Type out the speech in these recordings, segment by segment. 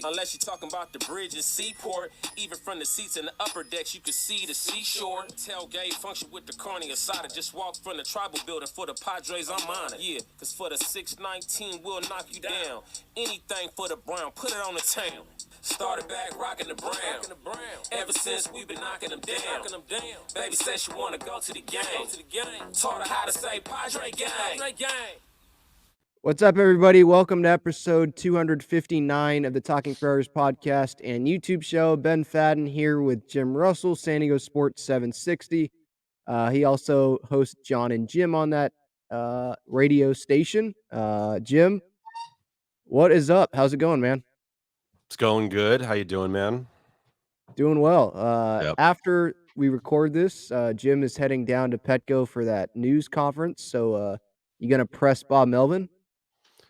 Unless you're talking about the bridge and seaport. Even from the seats in the upper decks, you can see the seashore. Tailgate function with the carne asada. Just walk from the tribal building for the Padres, I'm on it. Yeah, cause for the 619, we'll knock you down. Anything for the Brown, put it on the town. Started back rocking the Brown. Ever since we've been knocking them down. Baby said she wanna go to the game. Taught her how to say Padre gang. What's up, everybody? Welcome to episode 259 of the Talking Friars podcast and YouTube show. Ben Fadden here with Jim Russell, San Diego Sports 760. He also hosts John and Jim on that radio station. Jim, what is up? How's it going, man? It's going good. How you doing, man? Doing well. Yep. After we record this, Jim is heading down to Petco for that news conference. So you gonna press Bob Melvin?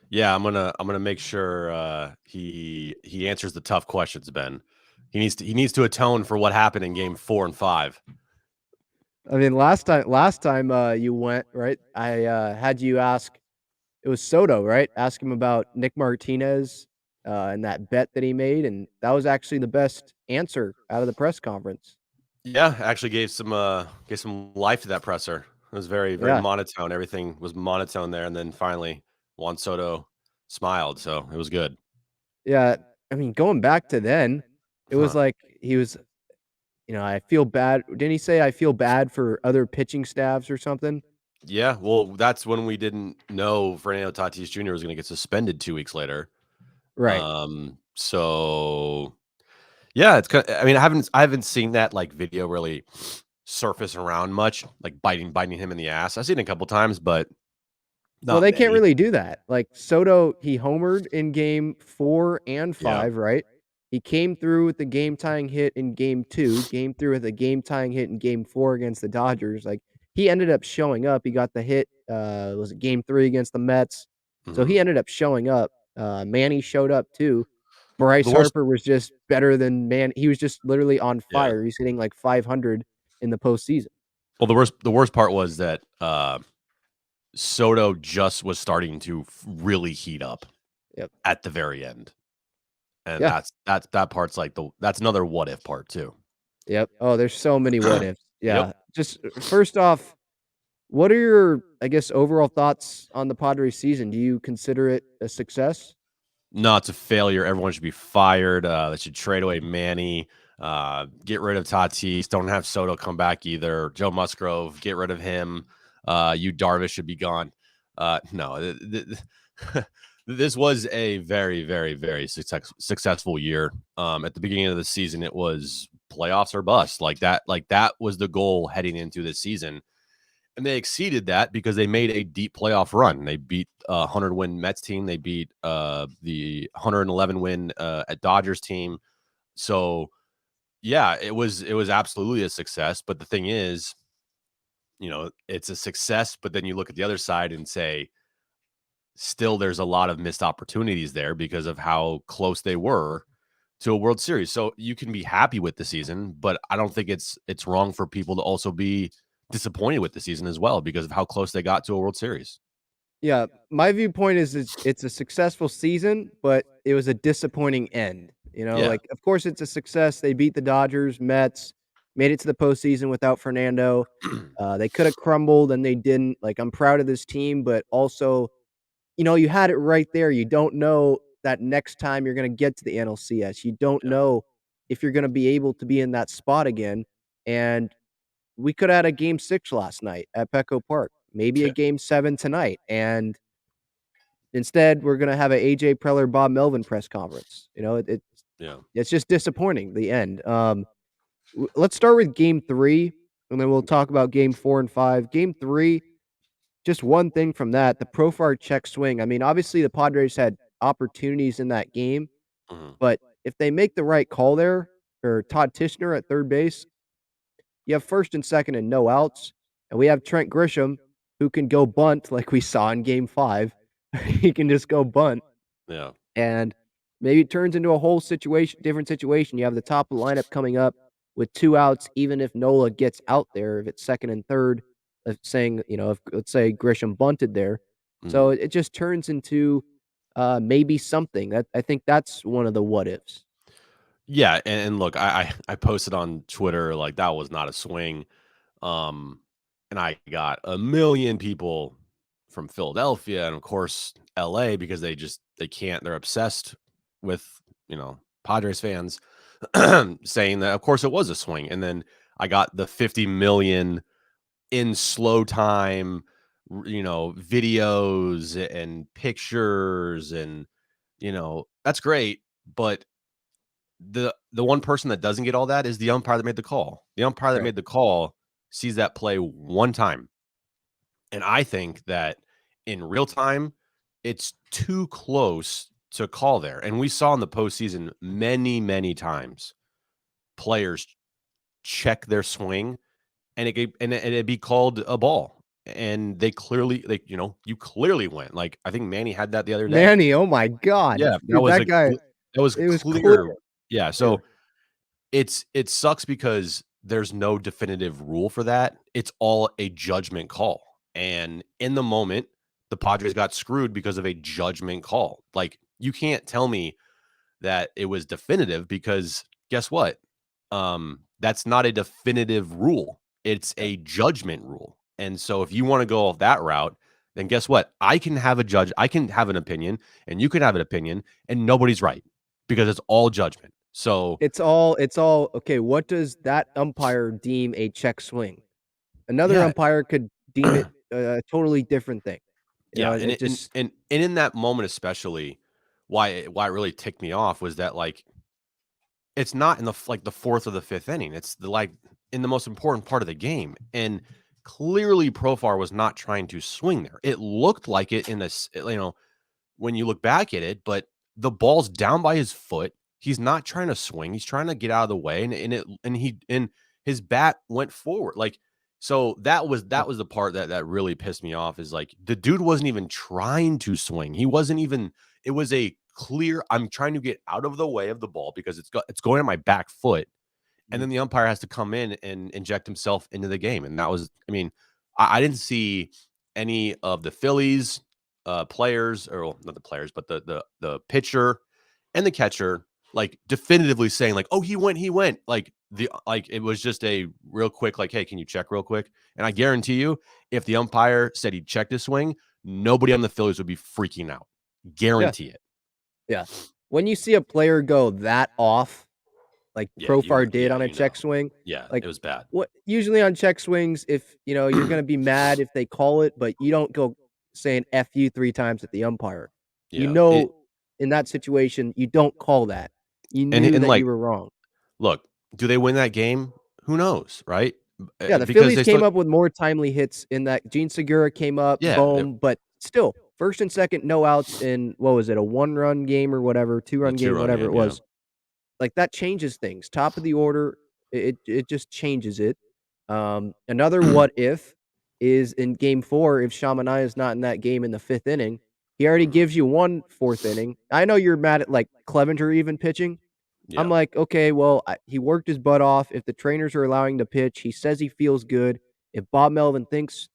Yeah, I'm gonna make sure he answers the tough questions, Ben. He needs to atone for what happened in game 4 and 5. I mean, last time you went, right? I had you ask. It was Soto, right? Ask him about Nick Martinez and that bet that he made, and that was actually the best answer out of the press conference. Yeah, actually gave some life to that presser. It was very monotone. Everything was monotone there, and then finally Juan Soto smiled, so it was good. Yeah, I mean, going back to then, it was like he was, I feel bad. Didn't he say I feel bad for other pitching staffs or something? Yeah, well, that's when we didn't know Fernando Tatis Jr. was going to get suspended 2 weeks later. Right. So yeah, it's kind of, I mean, I haven't seen that like video really surface around much, like biting him in the ass. I've seen it a couple times, but Well, they can't really do that. Like Soto, he homered in game 4 and 5, right? He came through with the game-tying hit in game 2, came through with a game-tying hit in game 4 against the Dodgers. Like, he ended up showing up. He got the hit, was it game 3 against the Mets? So he ended up showing up. Manny showed up too. Bryce Harper was just better than Manny. He was just literally on fire. He's hitting like 500 in the postseason. Well, the worst part was that Soto just was starting to really heat up at the very end. And that part's like that's another what if part too. Yep. Oh, there's so many what ifs. Yeah. Just first off, what are your, I guess, overall thoughts on the Padres season? Do you consider it a success? No, it's a failure. Everyone should be fired. They should trade away Manny. Get rid of Tatis. Don't have Soto come back either. Joe Musgrove, get rid of him. Yu Darvish should be gone. No, this was a very, very, very successful year. At the beginning of the season, it was playoffs or bust. Like that was the goal heading into this season. And they exceeded that because they made a deep playoff run. They beat a 100-win Mets team. They beat the 111-win at Dodgers team. So, yeah, it was absolutely a success. But the thing is, it's a success. But then you look at the other side and say, still, there's a lot of missed opportunities there because of how close they were to a World Series. So you can be happy with the season, but I don't think it's wrong for people to also be disappointed with the season as well because of how close they got to a World Series. Yeah, my viewpoint is it's a successful season, but it was a disappointing end. Like, of course it's a success. They beat the Dodgers, Mets, made it to the postseason without Fernando. They could have crumbled and they didn't. Like, I'm proud of this team, but also, you had it right there. You don't know that next time you're going to get to the NLCS. You don't know if you're going to be able to be in that spot again. And we could have had a game 6 last night at Petco Park, maybe a game 7 tonight. And instead, we're going to have a AJ Preller, Bob Melvin press conference. It's just disappointing, the end. Let's start with game 3, and then we'll talk about game 4 and 5. Game 3, just one thing from that, the Profar check swing. I mean, obviously the Padres had opportunities in that game, but if they make the right call there, or Todd Tishner at third base, you have first and second and no outs, and we have Trent Grisham, who can go bunt like we saw in game 5. He can just go bunt. Yeah. And maybe it turns into a whole different situation. You have the top of the lineup coming up with 2 outs, even if Nola gets out there, if it's second and third, saying, if let's say Grisham bunted there. So it just turns into maybe something. I think that's one of the what ifs. Yeah, and look, I posted on Twitter like that was not a swing, um, and I got a million people from Philadelphia and of course LA because they can't, they're obsessed with, Padres fans saying that of course it was a swing. And then I got the 50 million in slow time, videos and pictures and that's great, but the one person that doesn't get all that is the umpire that made the call. The umpire that Right. made the call sees that play one time. And I think that in real time, it's too close to call there. And we saw in the postseason many, many times players check their swing and it'd be called a ball. And they clearly, you clearly went. Like I think Manny had that the other day. Manny, oh my God, Yeah, dude, that guy, that was it was clear. clear. Yeah, Yeah. so it sucks because there's no definitive rule for that. It's all a judgment call. And in the moment, the Padres got screwed because of a judgment call. Like you can't tell me that it was definitive because guess what? That's not a definitive rule. It's a judgment rule. And so if you want to go that route, then guess what? I can have an opinion and you can have an opinion and nobody's right because it's all judgment. So It's all okay. What does that umpire deem a check swing? Another yeah, umpire could deem it a totally different thing. yeah, and It it, and just and and in that moment, especially, why it really ticked me off was that like it's not in the fourth or the fifth inning. It's in the most important part of the game, and clearly Profar was not trying to swing there. It looked like it in this, when you look back at it, but the ball's down by his foot. He's not trying to swing. He's trying to get out of the way, and his bat went forward. Like so that was the part that really pissed me off. Is like the dude wasn't even trying to swing. He wasn't even. It was a clear. I'm trying to get out of the way of the ball because it's going on my back foot, and then the umpire has to come in and inject himself into the game. And that was, I mean, I didn't see any of the Phillies players, or well, not the players, but the pitcher and the catcher like definitively saying like, oh, he went. Like it was just a real quick, like, hey, can you check real quick? And I guarantee you, if the umpire said he checked his swing, nobody on the Phillies would be freaking out. yeah, Guarantee it. yeah. When you see a player go that off, like Yeah, Profar did on a check swing, Yeah, like it was bad. what usually on check swings, if you're gonna be mad if they call it, but you don't go saying F you 3 times at the umpire. You Yeah, know, in that situation, you don't call that. You knew and that you like, were wrong. look, do they win that game? Who knows, right? Yeah, the Because Phillies they still, came up with more timely hits in that. Gene Segura came up, yeah, boom, but still, first and second, no outs in what was it, a 1-run game or whatever, the 2-run game, two-run whatever it game, yeah. was. Like, that changes things. Top of the order, it just changes it. Another what if is in game 4, if Shamanai is not in that game in the 5th inning, he already Mhm. gives you 1 4th inning. I know you're mad at, like, Clevenger even pitching. I'm Yeah. like, "Okay, well, he worked his butt off. If the trainers are allowing to pitch, he says he feels good. If Bob Melvin thinks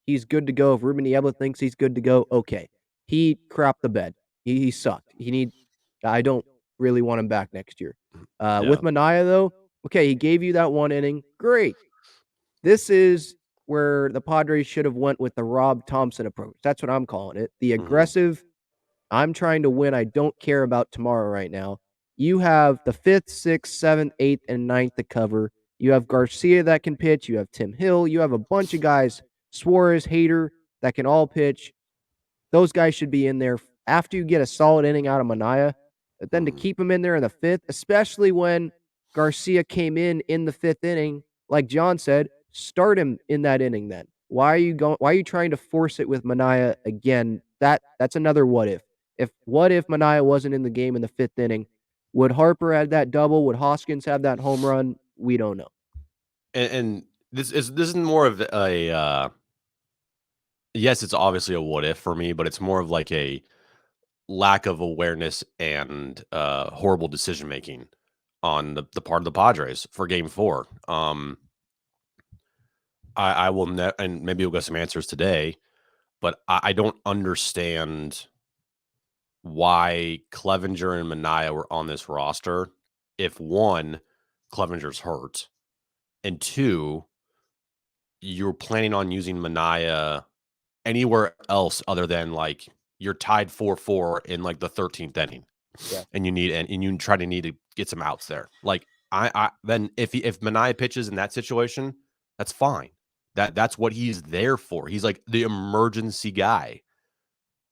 he's good to go, if Ruben Niebla thinks he's good to go, okay." He crapped the bed. He sucked. I don't really want him back next year. Yeah. With Manaea, though, okay, he gave you that 1 inning. Great. This is where the Padres should have went with the Rob Thompson approach. That's what I'm calling it. The Mhm. aggressive, I'm trying to win. I don't care about tomorrow right now. You have the 5th, 6th, 7th, 8th, and 9th to cover. You have Garcia that can pitch. You have Tim Hill. You have a bunch of guys, Suarez, Hader, that can all pitch. Those guys should be in there after you get a solid inning out of Manaea. But then to Mhm. keep him in there in the 5th, especially when Garcia came in the 5th inning, like John said, start him in that inning then. Why are you trying to force it with Manaea again? That's another what if. What if Manaea wasn't in the game in the 5th inning? Would Harper have that double? Would Hoskins have that home run? We don't know. And this is more of a yes, it's obviously a what if for me, but it's more of like a lack of awareness and horrible decision making on the part of the Padres for game 4. I will and maybe we'll get some answers today, but I don't understand why Clevenger and Manaea were on this roster if one, Clevenger's hurt, and two, you're planning on using Manaea anywhere else other than like you're tied 4-4 in like the 13th inning. Yeah. And you need to get some outs there. Like I then if Manaea pitches in that situation, that's fine. That's what he's there for. He's like the emergency guy,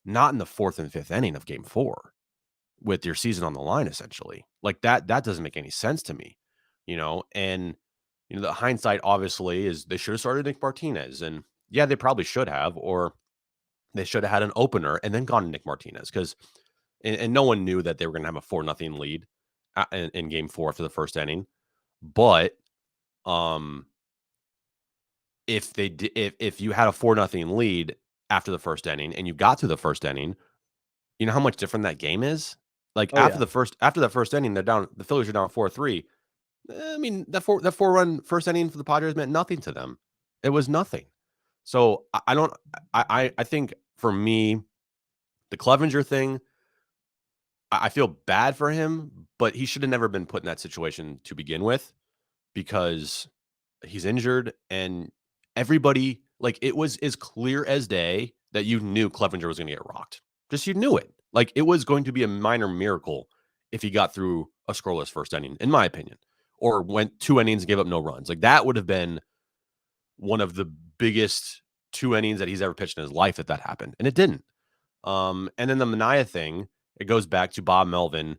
not in the 4th and 5th inning of game 4 with your season on the line, essentially. Like that doesn't make any sense to me, and the hindsight obviously is they should have started Nick Martinez, and yeah, they probably should have, or they should have had an opener and then gone to Nick Martinez because and no one knew that they were going to have a 4-0 lead in game 4 after the first inning. But if you had a 4-0 lead after the first inning and you got through the first inning, you know how much different that game is? Like after that first inning, the Phillies are down 4-3. I mean, that 4-run first inning for the Padres meant nothing to them. It was nothing. So I think for me, the Clevenger thing, I feel bad for him, but he should have never been put in that situation to begin with because he's injured and everybody, like, it was as clear as day that you knew Clevenger was going to get rocked. Just you knew it. Like, it was going to be a minor miracle if he got through a scoreless first inning, in my opinion, or went 2 innings and gave up no runs. Like, that would have been one of the biggest 2 innings that he's ever pitched in his life if that happened, and it didn't. And then the Manaea thing, it goes back to Bob Melvin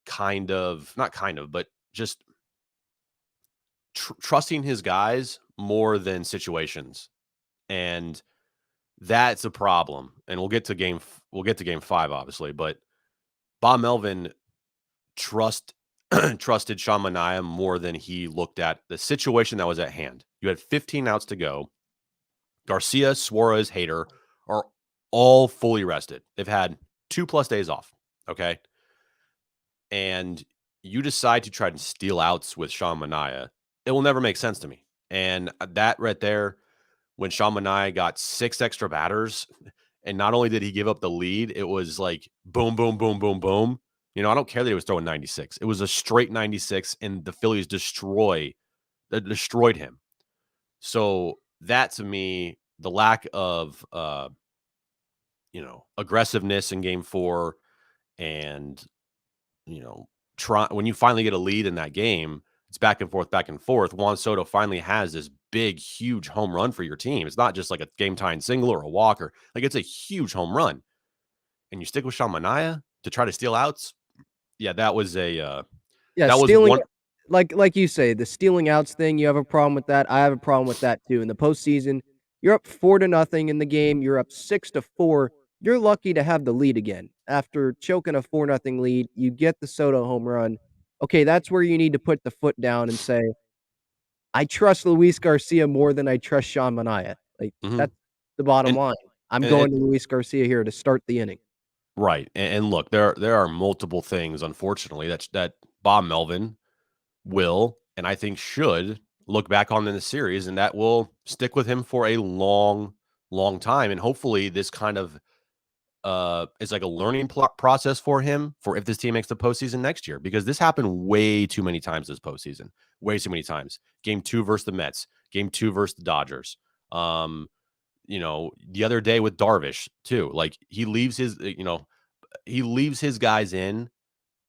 but just trusting his guys more than situations. And that's a problem. And we'll get to game 5, obviously, but Bob Melvin trusted Sean Manaea more than he looked at the situation that was at hand. You had 15 outs to go. Garcia, Suarez, Hader are all fully rested. They've had 2+ days off. Okay. And you decide to try to steal outs with Sean Manaea, it will never make sense to me. And that right there, when Sean Manaea got 6 extra batters, and not only did he give up the lead, it was like boom, boom, boom, boom, boom. I don't care that he was throwing 96. It was a straight 96, and the Phillies destroyed him. So that, to me, the lack of aggressiveness in game 4, and when you finally get a lead in that game, it's back and forth, back and forth. Juan Soto finally has this big, huge home run for your team. It's not just like a game-tying single or a walk, or like it's a huge home run. And you stick with Sean Manaea to try to steal outs. Yeah, that was that stealing, was one. like you say, the stealing outs thing. You have a problem with that. I have a problem with that too. In the postseason, you're up 4-0 in the game. You're up 6-4. You're lucky to have the lead again after choking a 4-0 lead. You get the Soto home run. Okay, that's where you need to put the foot down and say, I trust Luis Garcia more than I trust Sean Manaea. Like, that's the bottom line. I'm going to Luis Garcia here to start the inning. Right. And look, there are multiple things, unfortunately, that Bob Melvin will, and I think should, look back on in the series, and that will stick with him for a long, long time. And hopefully this kind of is like a learning process for him for if this team makes the postseason next year, because this happened way too many times this postseason, way too many times. Game 2 versus the Mets, game 2 versus the Dodgers. The other day with Darvish too, like he leaves his guys in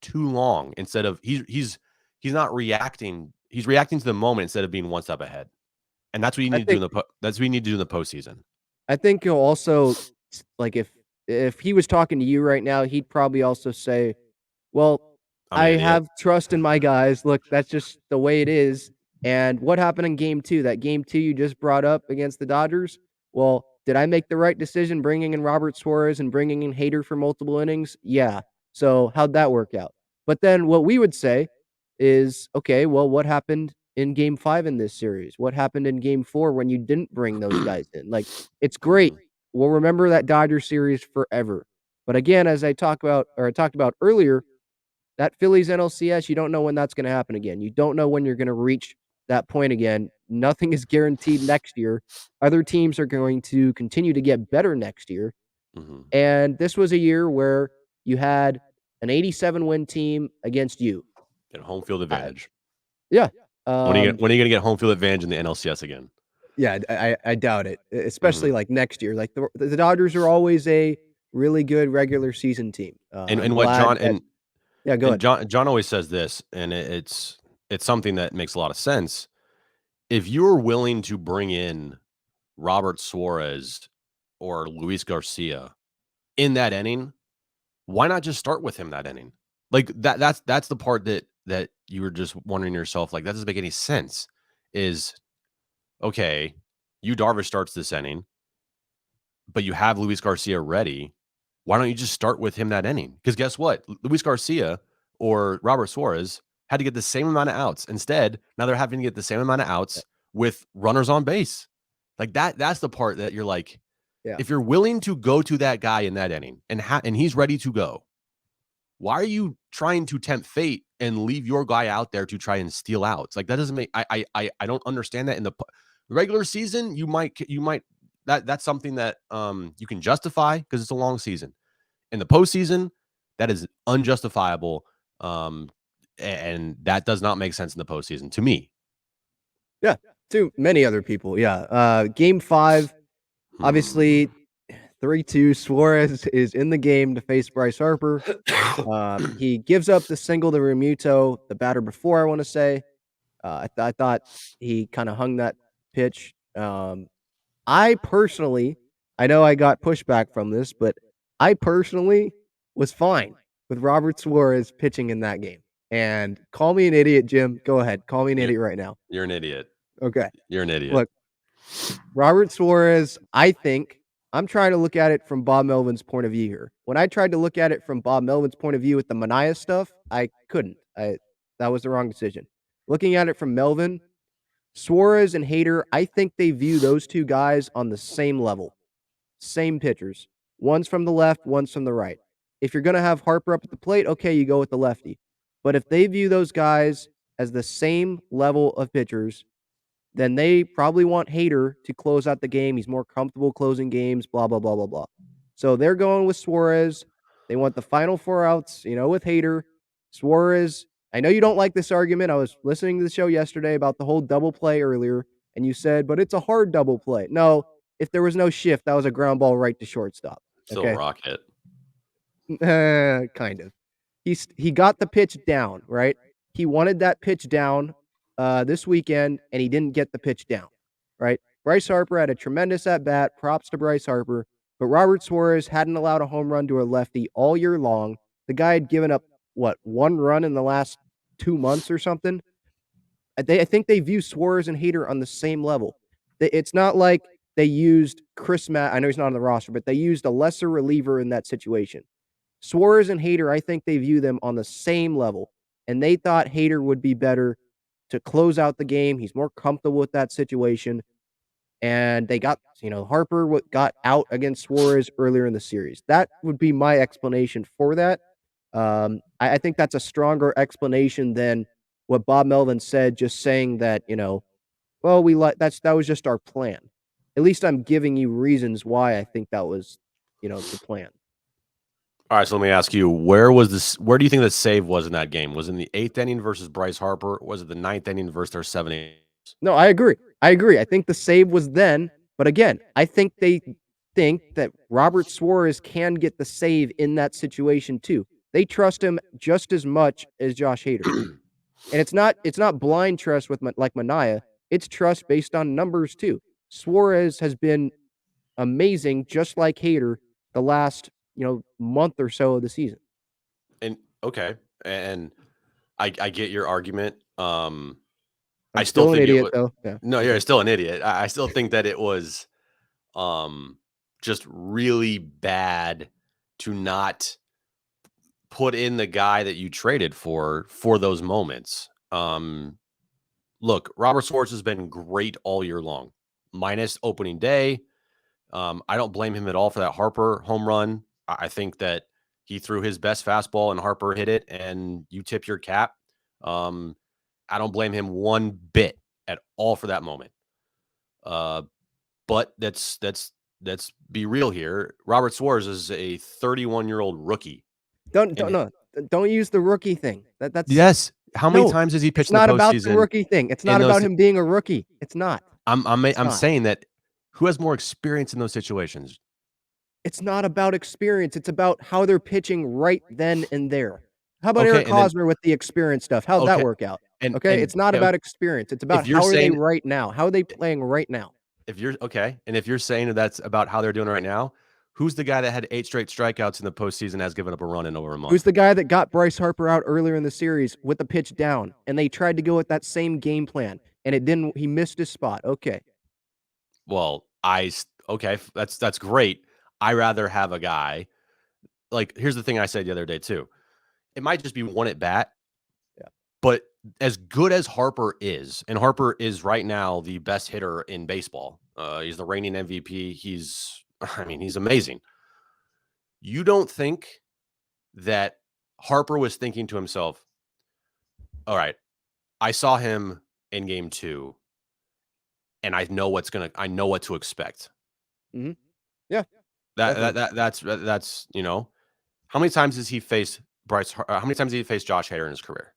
too long instead of he's not reacting. He's reacting to the moment instead of being one step ahead. And that's what you need to do that's what you need to do in the postseason. I think he'll also, like, if he was talking to you right now, he'd probably also say, well, I have trust in my guys. Look, that's just the way it is. And what happened in game 2? That game 2 you just brought up against the Dodgers? Well, did I make the right decision bringing in Robert Suarez and bringing in Hader for multiple innings? Yeah. So how'd that work out? But then what we would say is, okay, well, what happened in game 5 in this series? What happened in game 4 when you didn't bring those guys in? Like, it's great. We'll remember that Dodger series forever. But again, as I talked about earlier, that Phillies NLCS, you don't know when that's going to happen again. You don't know when you're going to reach that point again. Nothing is guaranteed next year. Other teams are going to continue to get better next year. And this was a year where you had an 87 win team against you. Get home field advantage. Yeah. When are you going to get home field advantage in the NLCS again? Yeah, I doubt it, especially like next year. Like the Dodgers are always a really good regular season team. And what John and yeah, go ahead. John always says this, and it's something that makes a lot of sense. If you're willing to bring in Robert Suarez or Luis Garcia in that inning, why not just start with him that inning? Like that's the part that you were just wondering yourself, like, that doesn't make any sense. Is okay, Yu Darvish starts this inning, but you have Luis Garcia ready. Why don't you just start with him that inning? Because guess what? Luis Garcia or Robert Suarez had to get the same amount of outs. Instead, now they're having to get the same amount of outs with runners on base. Like that's the part that you're like, if you're willing to go to that guy in that inning and he's ready to go, why are you trying to tempt fate and leave your guy out there to try and steal outs? Like, that doesn't make I don't understand that. In the regular season, you might that's something that you can justify because it's a long season. In the postseason, that is unjustifiable, and that does not make sense in the postseason to me. Yeah, to many other people. Yeah. Game 5, obviously 3-2. Suarez is in the game to face Bryce Harper. He gives up the single to Realmuto, the batter before, I want to say. I thought he kind of hung that pitch. I personally, I know I got pushback from this, but I personally was fine with Robert Suarez pitching in that game. And call me an idiot, Jim. Go ahead. Call me an idiot right now. You're an idiot. Okay. You're an idiot. Look, Robert Suarez, I think I'm trying to look at it from Bob Melvin's point of view here. When I tried to look at it from Bob Melvin's point of view with the Mania stuff, I couldn't. That was the wrong decision. Looking at it from Melvin, Suarez and Hader, I think they view those two guys on the same level. Same pitchers. One's from the left, one's from the right. If you're going to have Harper up at the plate, okay, you go with the lefty. But if they view those guys as the same level of pitchers, then they probably want Hader to close out the game. He's more comfortable closing games, blah, blah, blah, blah, blah. So they're going with Suarez. They want the final 4 outs, with Hader. Suarez, I know you don't like this argument. I was listening to the show yesterday about the whole double play earlier, and you said, but it's a hard double play. No, if there was no shift, that was a ground ball right to shortstop. Still a rocket. Kind of. He got the pitch down, right? He wanted that pitch down this weekend, and he didn't get the pitch down, right? Bryce Harper had a tremendous at-bat. Props to Bryce Harper. But Robert Suarez hadn't allowed a home run to a lefty all year long. The guy had given up, 1 run in the last 2 months or something? I think they view Suarez and Hader on the same level. It's not like they used Chris Matt. I know he's not on the roster, but they used a lesser reliever in that situation. Suarez and Hader, I think they view them on the same level. And they thought Hader would be better to close out the game. He's more comfortable with that situation. And they got, Harper got out against Suarez earlier in the series. That would be my explanation for that. I think that's a stronger explanation than what Bob Melvin said, just saying that, well, that was just our plan. At least I'm giving you reasons why I think that was, the plan. All right, so let me ask you, where do you think the save was in that game? Was it in the 8th inning versus Bryce Harper? Was it the 9th inning versus their 7th inning? No, I agree. I think the save was then, but again, I think they think that Robert Suarez can get the save in that situation too. They trust him just as much as Josh Hader. And it's not blind trust with like Mania. It's trust based on numbers too. Suarez has been amazing, just like Hader, the last month or so of the season. And okay, and I get your argument. I still think an idiot, though. Yeah. No, you're still an idiot. I still think that it was just really bad to not put in the guy that you traded for those moments. Look, Robert Suarez has been great all year long, minus opening day. I don't blame him at all for that Harper home run. I think that he threw his best fastball and Harper hit it, and you tip your cap. I don't blame him one bit at all for that moment. But let's be real here. Robert Suarez is a 31-year-old rookie. Don't use the rookie thing. That's Yes. How many no. times has he It's pitched in the not about the postseason rookie thing. It's in not about those? him being a rookie. It's not. It's I'm not. saying that who has more experience in those situations? It's not about experience. It's about how they're pitching right then and there. How about Okay, Eric and then Hosmer with the experience stuff? How'd that okay, work out? and Okay, it's not okay, about experience. It's about if you're how are they saying right now? How are they playing right now? if you're okay, and if you're saying that that's about how they're doing right now, who's the guy that had 8 straight strikeouts in the postseason has given up a run in over a Who's month? the guy that got Bryce Harper out earlier in the series with the pitch down, and they tried to go with that same game plan, and it didn't. He missed his spot. Okay, Well, okay, that's great. I rather have a guy like here's the thing I said the other day too. It might just be one at bat, yeah, but as good as Harper is, and Harper is right now the best hitter in baseball. He's the reigning MVP. He's amazing. You don't think that Harper was thinking to himself, all right, I saw him in game 2 and I know what to expect. mm-hmm. Yeah, definitely. That's how many times has he faced how many times did he face Josh Hader in his career?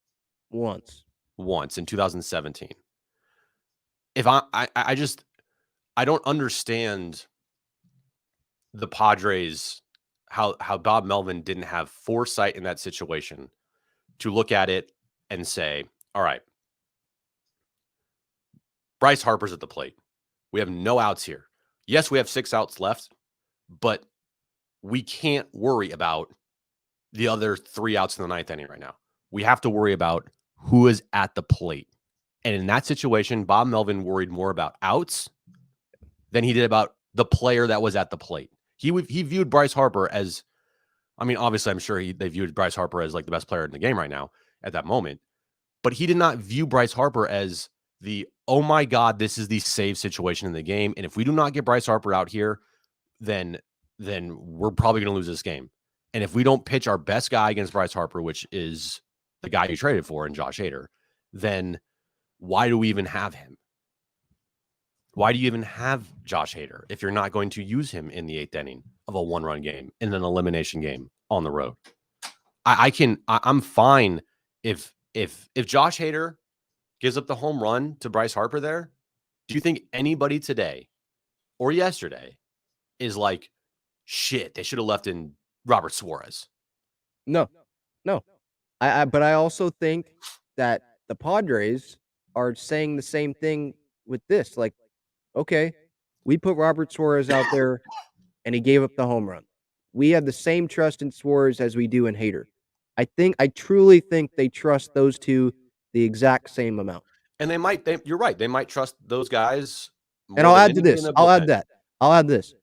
Once in 2017. If I don't understand the Padres how Bob Melvin didn't have foresight in that situation to look at it and say, all right, Bryce Harper's at the plate. We have no outs here. Yes, we have 6 outs left, but we can't worry about the other 3 outs in the 9th inning right now. We have to worry about who is at the plate. And in that situation, Bob Melvin worried more about outs than he did about the player that was at the plate. He viewed Bryce Harper as, obviously, I'm sure they viewed Bryce Harper as like the best player in the game right now at that moment. But he did not view Bryce Harper as oh my God, this is the save situation in the game. And if we do not get Bryce Harper out here, then we're probably going to lose this game. And if we don't pitch our best guy against Bryce Harper, which is the guy you traded for in Josh Hader, then why do we even have him? Why do you even have Josh Hader if you're not going to use him in the 8th inning of a 1-run game in an elimination game on the road? I'm fine if Josh Hader gives up the home run to Bryce Harper there. Do you think anybody today or yesterday is like, shit, they should have left in Robert Suarez? No. But I also think that the Padres are saying the same thing with this. Like, okay, we put Robert Suarez out there, and he gave up the home run. We have the same trust in Suarez as we do in Hader. I truly think they trust those two the exact same amount. And you're right. They might trust those guys And more I'll than add to anybody in this. the bullpen. I'll add this.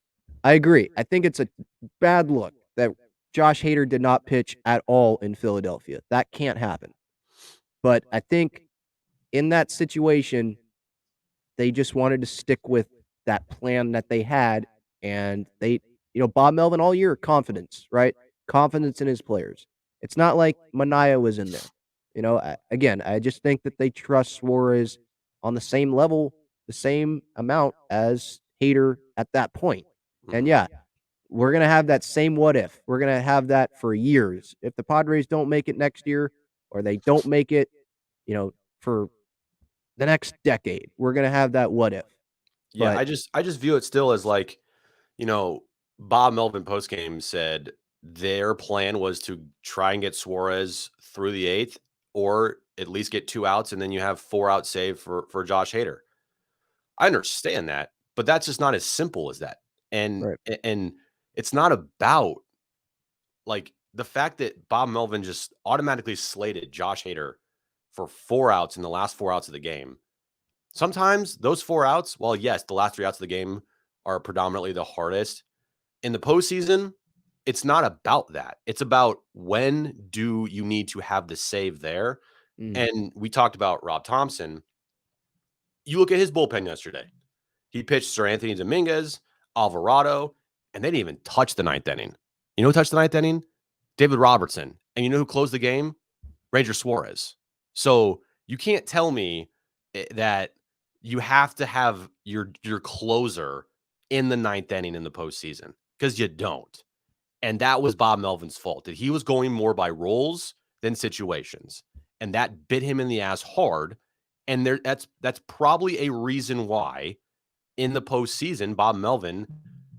I agree. I think it's a bad look that Josh Hader did not pitch at all in Philadelphia. That can't happen. But I think in that situation, they just wanted to stick with that plan that they had. And Bob Melvin all year, confidence, right? Confidence in his players. It's not like Mania was in there. Again, I just think that they trust Suarez on the same level, the same amount as Hader at that point. And yeah, we're going to have that same what if. We're going to have that for years. If the Padres don't make it next year or they don't make it, for the next decade, we're going to have that what if. Yeah, But I just view it still as like, Bob Melvin postgame said their plan was to try and get Suarez through the 8th or at least get 2 outs, and then you have 4 out save for Josh Hader. I understand that, but that's just not as simple as that. And right. and it's not about like the fact that Bob Melvin just automatically slated Josh Hader for 4 outs in the last 4 outs of the game. Sometimes those 4 outs, well, yes, the last 3 outs of the game are predominantly the hardest. In the postseason, it's not about that. It's about when do you need to have the save there. And we talked about Rob Thompson. You look at his bullpen yesterday. He pitched Sir Anthony Dominguez, Alvarado, and they didn't even touch the 9th inning. You know who touched the 9th inning? David Robertson. And you know who closed the game? Ranger Suarez. So you can't tell me that you have to have your closer in the 9th inning in the postseason because you don't. And that was Bob Melvin's fault, that he was going more by roles than situations. And that bit him in the ass hard. And that's probably a reason why in the postseason, Bob Melvin,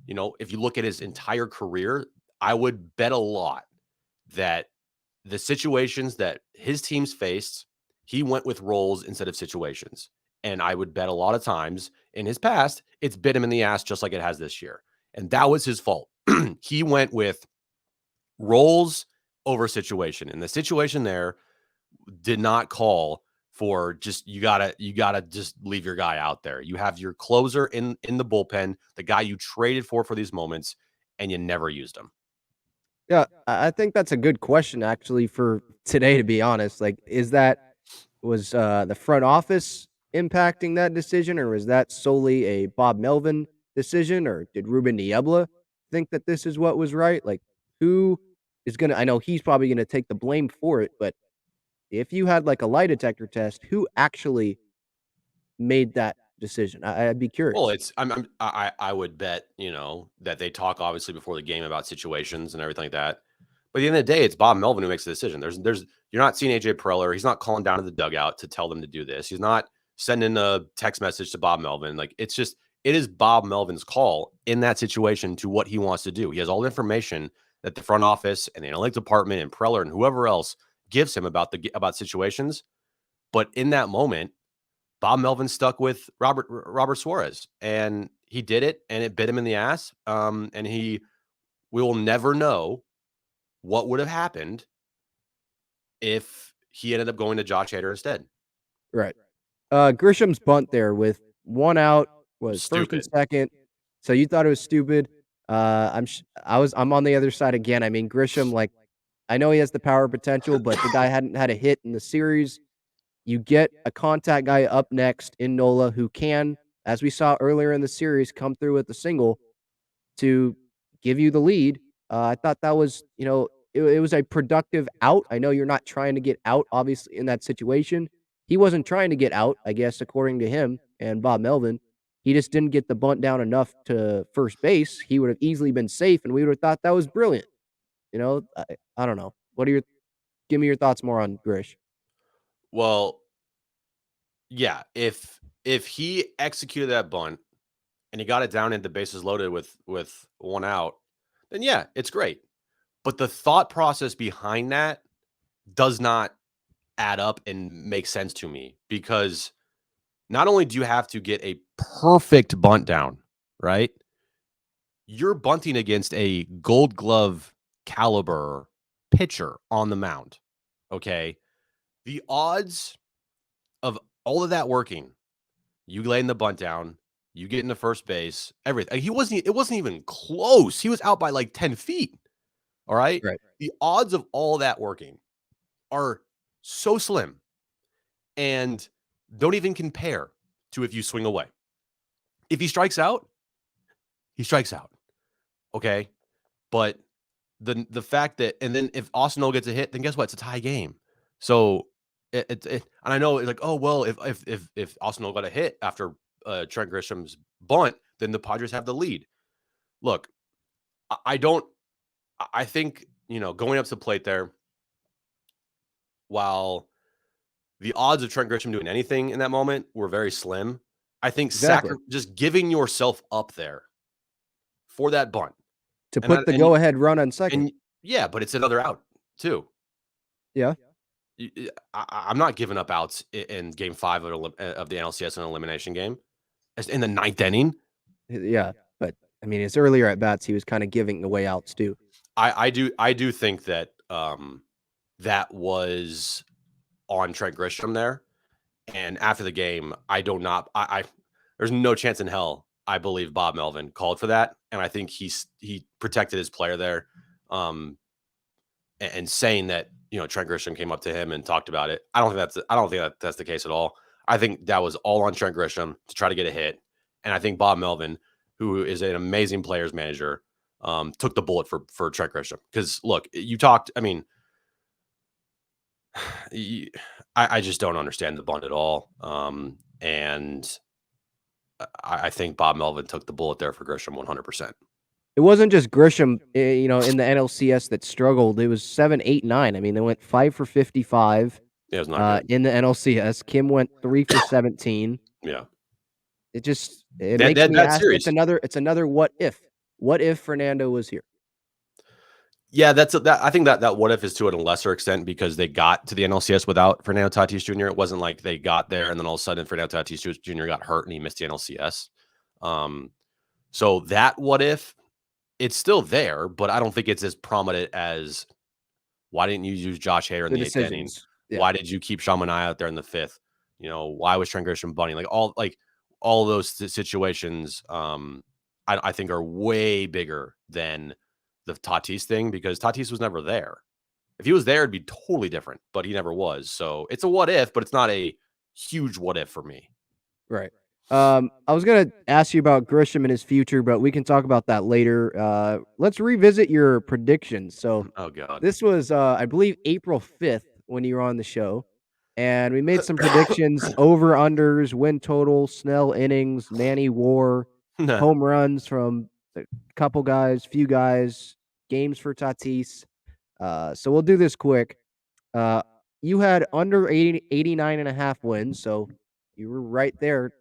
if you look at his entire career, I would bet a lot that the situations that his teams faced, he went with roles instead of situations. And I would bet a lot of times in his past, it's bit him in the ass just like it has this year. And that was his fault. He went with roles over situation. And the situation there did not call for just you gotta just leave your guy out there. You have your closer in the bullpen, the guy you traded for these moments, and you never used him. Yeah, I think that's a good question actually for today, to be honest. Like, was the front office impacting that decision, or was that solely a Bob Melvin decision, or did Ruben Niebla think that this is what was right? Like, who is gonna? I know he's probably gonna take the blame for it, but if you had like a lie detector test, who actually made that decision? I'd be Well, curious. I would bet, that they talk obviously before the game about situations and everything like that. But at the end of the day, it's Bob Melvin who makes the decision. You're not seeing AJ Preller. He's not calling down to the dugout to tell them to do this. He's not sending a text message to Bob Melvin. Like it is Bob Melvin's call in that situation to what he wants to do. He has all the information that the front office and the analytics department and Preller and whoever else gives him about situations. But in that moment, Bob Melvin stuck with Robert Suarez, and he did it, and it bit him in the ass. And we will never know what would have happened if he ended up going to Josh Hader instead. Right. Grisham's bunt there with one out was first and Stupid. second. So you thought it was stupid. I'm on the other side again. I mean, Grisham, like, I know he has the power potential, but the guy hadn't had a hit in the series. You get a contact guy up next in Nola who can, as we saw earlier in the series, come through with a single to give you the lead. I thought that was, it was a productive out. I know you're not trying to get out, obviously, in that situation. He wasn't trying to get out, I guess, according to him and Bob Melvin. He just didn't get the bunt down enough to first base. He would have easily been safe, and we would have thought that was brilliant. I don't know. Give me your thoughts more on Grish. Well, yeah, if he executed that bunt and he got it down into bases loaded with one out, then yeah, it's great. But the thought process behind that does not add up and make sense to me, because not only do you have to get a perfect bunt down, right? You're bunting against a Gold Glove caliber pitcher on the mound. Okay. The odds of all of that working, you laying the bunt down, you getting to first base, everything. It wasn't even close. He was out by like 10 feet. All right. Right. The odds of all that working are so slim and don't even compare to if you swing away. If he strikes out, he strikes out. Okay. But the fact that, and then if Austin Noel gets a hit, then guess what? It's a tie game. So and I know it's like, oh, well, if Austin Noel got a hit after Trent Grisham's bunt, then the Padres have the lead. Look, I think, going up to the plate there, while the odds of Trent Grisham doing anything in that moment were very slim, I think Exactly. just giving yourself up there for that bunt To and put the go-ahead run on second. yeah, but it's another out too. Yeah. I'm not giving up outs in Game 5 of the NLCS and elimination game in the 9th inning. Yeah. But, I mean, his earlier at-bats, he was kind of giving away outs too. I do think that that was on Trent Grisham there. And after the game, there's no chance in hell I believe Bob Melvin called for that, and I think he protected his player there, and saying that Trent Grisham came up to him and talked about it. I don't think that's the case at all. I think that was all on Trent Grisham to try to get a hit, and I think Bob Melvin, who is an amazing players manager, took the bullet for Trent Grisham. Because look, you talked. I mean, I just don't understand the bunt at all. And I think Bob Melvin took the bullet there for Grisham 100%. it wasn't just Grisham, in the NLCS that struggled. It was 7, 8, 9. I mean, they went 5 for 55. Yeah, it's not good. In the NLCS. Kim went 3 for 17. Yeah. It makes me that ask. series. It's another what if. What if Fernando was here? Yeah, I think that what if is to a lesser extent because they got to the NLCS without Fernando Tatis Jr. It wasn't like they got there and then all of a sudden Fernando Tatis Jr. got hurt and he missed the NLCS. So that what if, it's still there, but I don't think it's as prominent as why didn't you use Josh Hader in the 8th inning? Yeah. Why did you keep Sean Manaea out there in the 5th? Why was Trent Grisham bunting? All those situations, I think are way bigger than the Tatis thing because Tatis was never there. If he was there, it'd be totally different, but he never was. So it's a what if, but it's not a huge what if for me. Right. I was going to ask you about Grisham and his future, but we can talk about that later. Let's revisit your predictions. So Oh, God. this was, I believe, April 5th when you were on the show. And we made some predictions, over-unders, win total, Snell innings, Manny WAR, home runs from a couple guys, few guys, games for Tatis. So we'll do this quick. You had under 89.5 wins, so you were right there,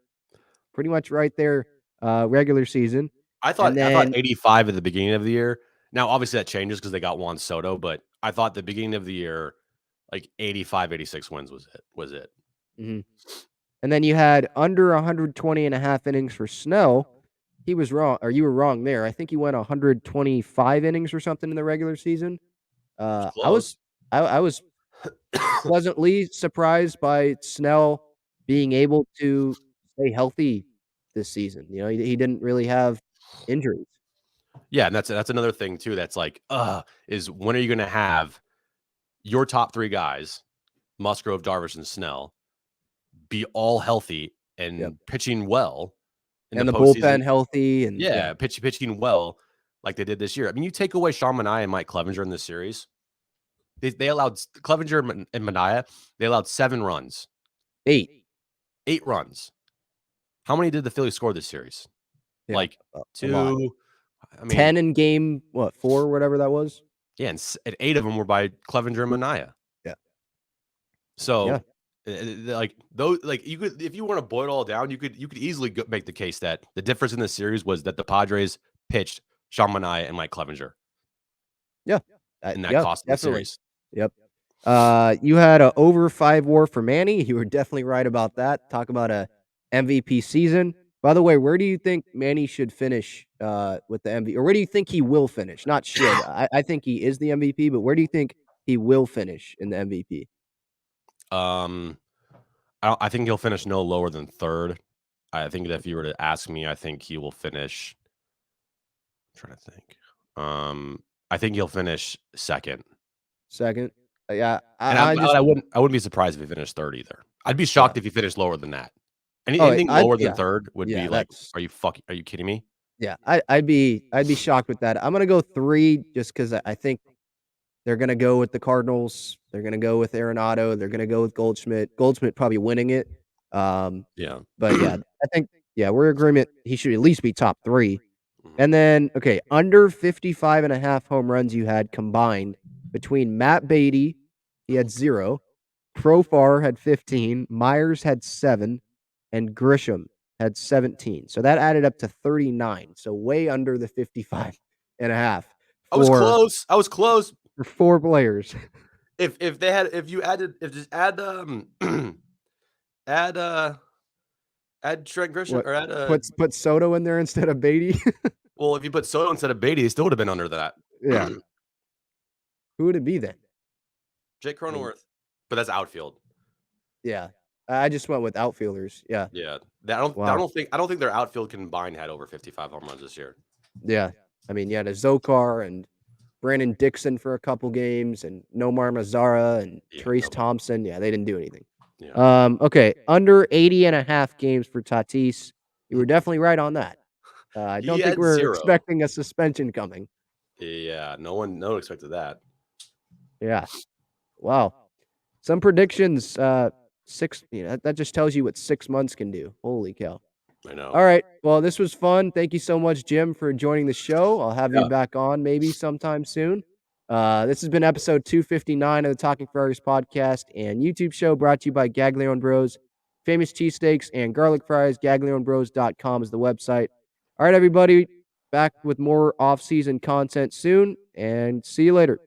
pretty much right there, regular season. I thought 85 at the beginning of the year. Now, obviously, that changes because they got Juan Soto, but I thought the beginning of the year, like 85, 86 wins was it. Mm-hmm. And then you had under 120.5 innings for Snell. He was wrong, or you were wrong there. I think he went 125 innings or something in the regular season. I was pleasantly surprised by Snell being able to stay healthy this season. He didn't really have injuries. Yeah, and that's another thing too. That's like, is when are you going to have your top 3 guys, Musgrove, Darvish, and Snell, be all healthy and pitching well in and the postseason? Bullpen healthy and pitching well like they did this year. I mean, you take away Sean Manaea and Mike Clevenger in this series. They allowed Clevenger and Manaea. They allowed 7 runs. 8 runs. How many did the Phillies score this series? Yeah, like 2. I mean, 10 in game 4, whatever that was. Yeah, and 8 of them were by Clevenger and Manaea. Yeah. So, like those, like you could, if you want to boil it all down, you could easily make the case that the difference in this series was that the Padres pitched Sean Manaea and Mike Clevenger. Yeah, and that cost the series. Yep. You had a over 5 WAR for Manny. You were definitely right about that. Talk about a MVP season. By the way, where do you think Manny should finish with the MVP? Or where do you think he will finish? Not should. I think he is the MVP, but where do you think he will finish in the MVP? I think he'll finish no lower than 3rd. I think that if you were to ask me, I think he will finish. I'm trying to think. I think he'll finish 2nd. Yeah. I wouldn't be surprised if he finished 3rd either. I'd be shocked if he finished lower than that. Anything lower than 3rd would be like, are you kidding me? Yeah, I'd be shocked with that. I'm gonna go 3 just because I think they're gonna go with the Cardinals. They're gonna go with Arenado. They're gonna go with Goldschmidt. Goldschmidt probably winning it. Yeah, but yeah, I think we're in agreement. He should at least be top 3. And then under 55.5 home runs you had combined between Matt Beatty, he had 0, Profar had 15, Myers had 7, and Grisham had 17. So that added up to 39. So way under the 55.5. I was close. For 4 players. If add Trent Grisham or add put Soto in there instead of Beatty. Well, if you put Soto instead of Beatty, it still would have been under that. Yeah. Who would it be then? Jake Cronenworth. But that's outfield. Yeah. I just went with outfielders. Yeah. Yeah. I don't think their outfield combined had over 55 home runs this year. Yeah. I mean, the Zokar and Brandon Dixon for a couple games and Nomar Mazara and Trace Thompson. Yeah, they didn't do anything. Yeah. Okay. Under 80.5 games for Tatis. You were definitely right on that. I don't think we're expecting a suspension coming. Yeah, no one expected that. Yeah. Wow. Some predictions, 6, that just tells you what 6 months can do. Holy cow. I know. All right. Well, this was fun. Thank you so much, Jim, for joining the show. I'll have you Yeah. back on maybe sometime soon. This has been episode 259 of the Talking Friars podcast and YouTube show brought to you by Gaglione Bros. Famous cheesesteaks and garlic fries. GaglioneBros.com is the website. All right, everybody. Back with more off-season content soon, and see you later.